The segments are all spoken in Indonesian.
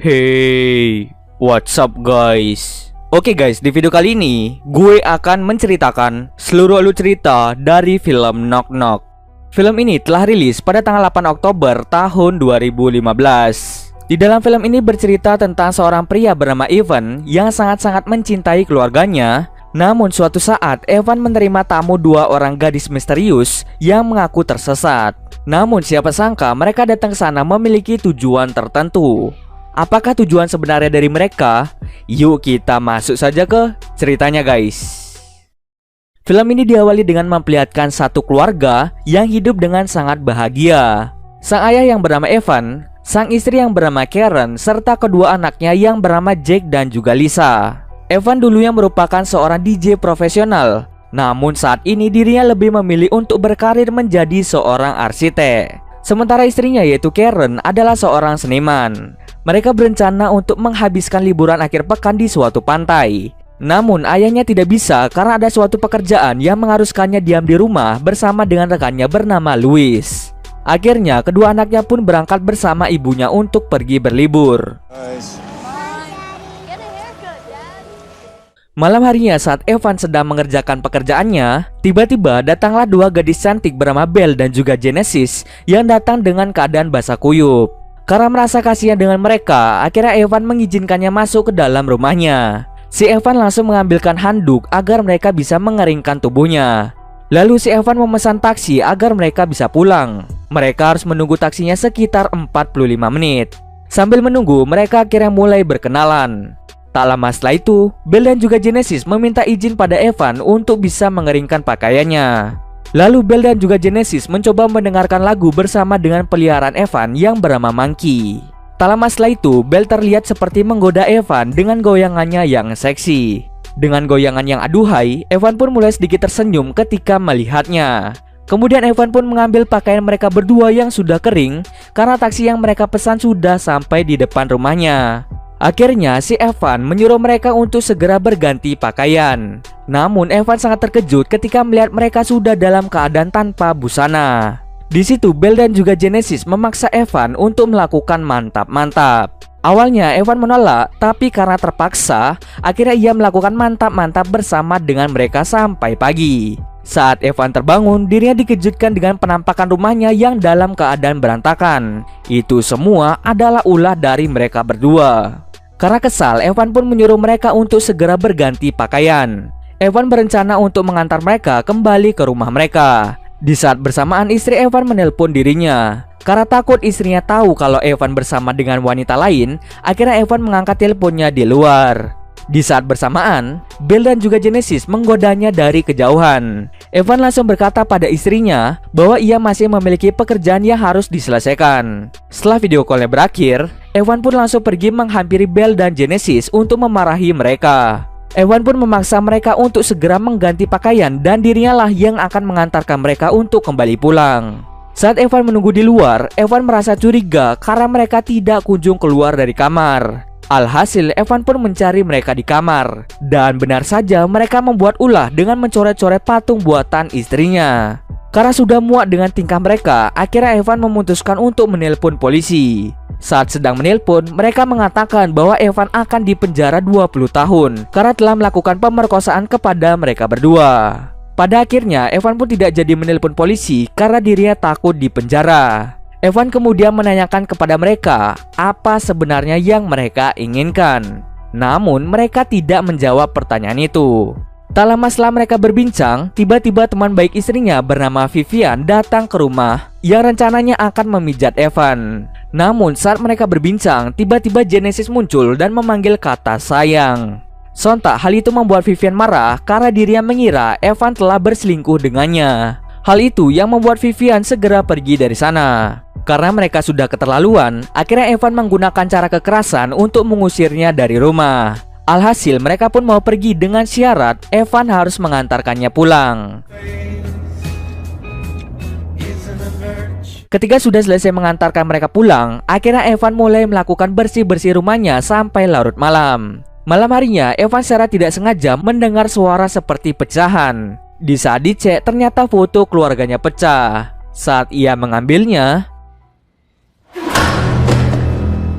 Hey, what's up guys? Oke guys, di video kali ini gue akan menceritakan seluruh alur cerita dari film Knock Knock. Film ini telah rilis pada tanggal 8 Oktober tahun 2015. Di dalam film ini bercerita tentang seorang pria bernama Evan yang sangat-sangat mencintai keluarganya. Namun suatu saat Evan menerima tamu dua orang gadis misterius yang mengaku tersesat. Namun siapa sangka mereka datang ke sana memiliki tujuan tertentu. Apakah tujuan sebenarnya dari mereka? Yuk kita masuk saja ke ceritanya guys. Film ini diawali dengan memperlihatkan satu keluarga yang hidup dengan sangat bahagia. Sang ayah yang bernama Evan, sang istri yang bernama Karen, serta kedua anaknya yang bernama Jake dan juga Lisa. Evan dulunya merupakan seorang DJ profesional. Namun saat ini dirinya lebih memilih untuk berkarir menjadi seorang arsitek. Sementara istrinya yaitu Karen adalah seorang seniman. Mereka berencana untuk menghabiskan liburan akhir pekan di suatu pantai. Namun ayahnya tidak bisa karena ada suatu pekerjaan yang mengharuskannya diam di rumah bersama dengan rekannya bernama Louis. Akhirnya kedua anaknya pun berangkat bersama ibunya untuk pergi berlibur. Malam harinya saat Evan sedang mengerjakan pekerjaannya, tiba-tiba datanglah dua gadis cantik bernama Belle dan juga Genesis yang datang dengan keadaan basah kuyup. Karena merasa kasihan dengan mereka, akhirnya Evan mengizinkannya masuk ke dalam rumahnya. Si Evan langsung mengambilkan handuk agar mereka bisa mengeringkan tubuhnya. Lalu si Evan memesan taksi agar mereka bisa pulang. Mereka harus menunggu taksinya sekitar 45 menit. Sambil menunggu, mereka akhirnya mulai berkenalan. Tak lama setelah itu, Belle dan juga Genesis meminta izin pada Evan untuk bisa mengeringkan pakaiannya. Lalu Belle dan juga Genesis mencoba mendengarkan lagu bersama dengan peliharaan Evan yang bernama Monkey. Tak lama setelah itu, Belle terlihat seperti menggoda Evan dengan goyangannya yang seksi. Dengan goyangan yang aduhai, Evan pun mulai sedikit tersenyum ketika melihatnya. Kemudian Evan pun mengambil pakaian mereka berdua yang sudah kering karena taksi yang mereka pesan sudah sampai di depan rumahnya. Akhirnya si Evan menyuruh mereka untuk segera berganti pakaian. Namun Evan sangat terkejut ketika melihat mereka sudah dalam keadaan tanpa busana. Di situ Belle dan juga Genesis memaksa Evan untuk melakukan mantap-mantap. Awalnya Evan menolak, tapi karena terpaksa, akhirnya ia melakukan mantap-mantap bersama dengan mereka sampai pagi. Saat Evan terbangun, dirinya dikejutkan dengan penampakan rumahnya yang dalam keadaan berantakan. Itu semua adalah ulah dari mereka berdua. Karena kesal, Evan pun menyuruh mereka untuk segera berganti pakaian. Evan berencana untuk mengantar mereka kembali ke rumah mereka. Di saat bersamaan, istri Evan menelpon dirinya. Karena takut istrinya tahu kalau Evan bersama dengan wanita lain, akhirnya Evan mengangkat teleponnya di luar. Di saat bersamaan, Belle dan juga Genesis menggodanya dari kejauhan. Evan langsung berkata pada istrinya bahwa ia masih memiliki pekerjaan yang harus diselesaikan. Setelah video callnya berakhir, Evan pun langsung pergi menghampiri Belle dan Genesis untuk memarahi mereka. Evan pun memaksa mereka untuk segera mengganti pakaian dan dirinya lah yang akan mengantarkan mereka untuk kembali pulang. Saat Evan menunggu di luar, Evan merasa curiga karena mereka tidak kunjung keluar dari kamar. Alhasil Evan pun mencari mereka di kamar. Dan benar saja mereka membuat ulah dengan mencoret-coret patung buatan istrinya. Karena sudah muak dengan tingkah mereka, akhirnya Evan memutuskan untuk menelpon polisi. Saat sedang menelpon, mereka mengatakan bahwa Evan akan dipenjara 20 tahun karena telah melakukan pemerkosaan kepada mereka berdua. Pada akhirnya Evan pun tidak jadi menelpon polisi karena dirinya takut dipenjara. Evan kemudian menanyakan kepada mereka apa sebenarnya yang mereka inginkan. Namun mereka tidak menjawab pertanyaan itu. Tak lama setelah mereka berbincang, tiba-tiba teman baik istrinya bernama Vivian datang ke rumah yang rencananya akan memijat Evan. Namun saat mereka berbincang, tiba-tiba Genesis muncul dan memanggil kata sayang. Sontak hal itu membuat Vivian marah karena dirinya mengira Evan telah berselingkuh dengannya. Hal itu yang membuat Vivian segera pergi dari sana. Karena mereka sudah keterlaluan, akhirnya Evan menggunakan cara kekerasan untuk mengusirnya dari rumah. Alhasil mereka pun mau pergi dengan syarat Evan harus mengantarkannya pulang. Ketika sudah selesai mengantarkan mereka pulang, akhirnya Evan mulai melakukan bersih-bersih rumahnya sampai larut malam. Malam harinya, Evan secara tidak sengaja mendengar suara seperti pecahan. Di saat dicek, ternyata foto keluarganya pecah. Saat ia mengambilnya,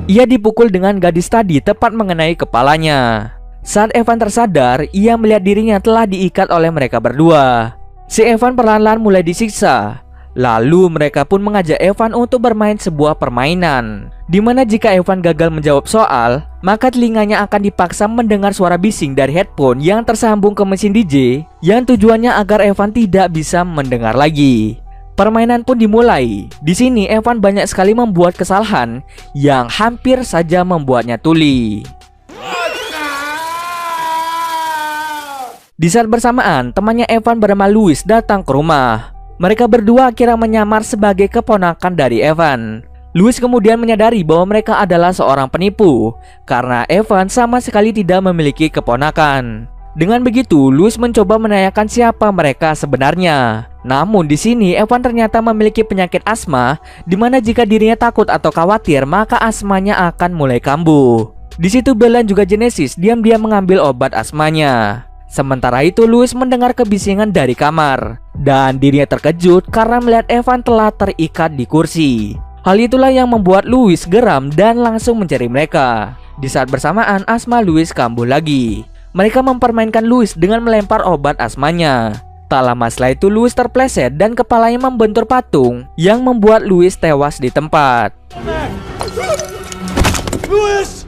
Ia dipukul dengan gadis tadi tepat mengenai kepalanya. Saat Evan tersadar, ia melihat dirinya telah diikat oleh mereka berdua. Si Evan perlahan-lahan mulai disiksa. Lalu mereka pun mengajak Evan untuk bermain sebuah permainan, di mana jika Evan gagal menjawab soal, maka telinganya akan dipaksa mendengar suara bising dari headphone yang tersambung ke mesin DJ, yang tujuannya agar Evan tidak bisa mendengar lagi. Permainan pun dimulai. Di sini Evan banyak sekali membuat kesalahan yang hampir saja membuatnya tuli. Di saat bersamaan, temannya Evan bernama Louis datang ke rumah. Mereka berdua akhirnya menyamar sebagai keponakan dari Evan. Louis kemudian menyadari bahwa mereka adalah seorang penipu karena Evan sama sekali tidak memiliki keponakan. Dengan begitu, Louis mencoba menanyakan siapa mereka sebenarnya. Namun di sini Evan ternyata memiliki penyakit asma, di mana jika dirinya takut atau khawatir, maka asmanya akan mulai kambuh. Di situ Bell dan juga Genesis diam-diam mengambil obat asmanya. Sementara itu Louis mendengar kebisingan dari kamar dan dirinya terkejut karena melihat Evan telah terikat di kursi. Hal itulah yang membuat Louis geram dan langsung mencari mereka. Di saat bersamaan asma Louis kambuh lagi. Mereka mempermainkan Louis dengan melempar obat asmanya. Tak lama setelah itu Louis terpleset dan kepalanya membentur patung yang membuat Louis tewas di tempat. Louis!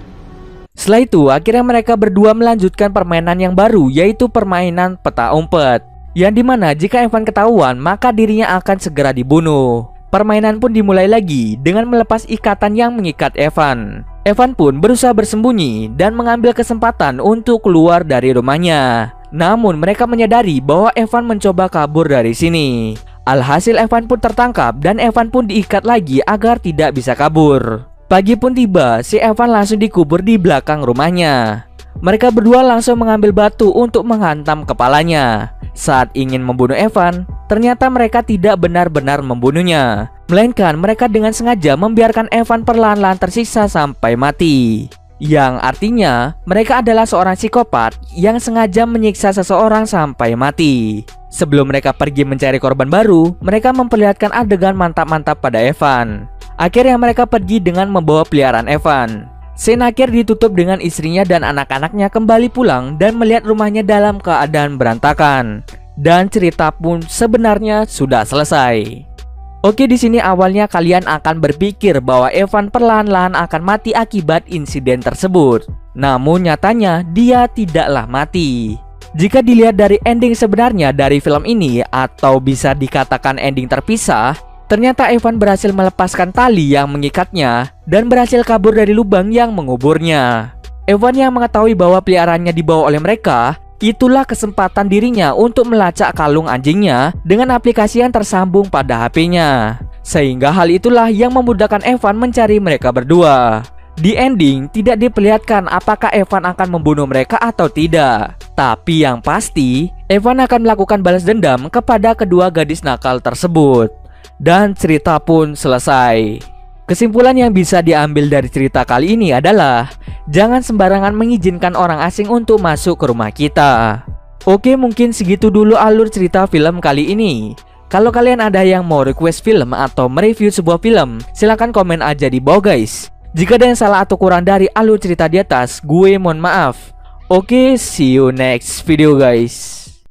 Setelah itu, akhirnya mereka berdua melanjutkan permainan yang baru, yaitu permainan peta umpet, yang dimana jika Evan ketahuan, maka dirinya akan segera dibunuh. Permainan pun dimulai lagi dengan melepas ikatan yang mengikat Evan. Evan pun berusaha bersembunyi dan mengambil kesempatan untuk keluar dari rumahnya. Namun mereka menyadari bahwa Evan mencoba kabur dari sini. Alhasil Evan pun tertangkap dan Evan pun diikat lagi agar tidak bisa kabur. Pagi pun tiba, si Evan langsung dikubur di belakang rumahnya. Mereka berdua langsung mengambil batu untuk menghantam kepalanya. Saat ingin membunuh Evan, ternyata mereka tidak benar-benar membunuhnya, melainkan mereka dengan sengaja membiarkan Evan perlahan-lahan tersiksa sampai mati. Yang artinya, mereka adalah seorang psikopat yang sengaja menyiksa seseorang sampai mati. Sebelum mereka pergi mencari korban baru, mereka memperlihatkan adegan mantap-mantap pada Evan. Akhirnya mereka pergi dengan membawa peliharaan Evan. Scene akhir ditutup dengan istrinya dan anak-anaknya kembali pulang dan melihat rumahnya dalam keadaan berantakan. Dan cerita pun sebenarnya sudah selesai. Oke, di sini awalnya kalian akan berpikir bahwa Evan perlahan-lahan akan mati akibat insiden tersebut. Namun nyatanya dia tidaklah mati. Jika dilihat dari ending sebenarnya dari film ini, atau bisa dikatakan ending terpisah, ternyata Evan berhasil melepaskan tali yang mengikatnya dan berhasil kabur dari lubang yang menguburnya. Evan yang mengetahui bahwa peliharaannya dibawa oleh mereka, itulah kesempatan dirinya untuk melacak kalung anjingnya dengan aplikasi yang tersambung pada HP-nya. Sehingga hal itulah yang memudahkan Evan mencari mereka berdua. Di ending tidak diperlihatkan apakah Evan akan membunuh mereka atau tidak. Tapi yang pasti, Evan akan melakukan balas dendam kepada kedua gadis nakal tersebut. Dan cerita pun selesai. Kesimpulan yang bisa diambil dari cerita kali ini adalah jangan sembarangan mengizinkan orang asing untuk masuk ke rumah kita. Oke, mungkin segitu dulu alur cerita film kali ini. Kalau kalian ada yang mau request film atau mereview sebuah film, silahkan komen aja di bawah guys. Jika ada yang salah atau kurang dari alur cerita di atas, gue mohon maaf. Oke, see you next video guys.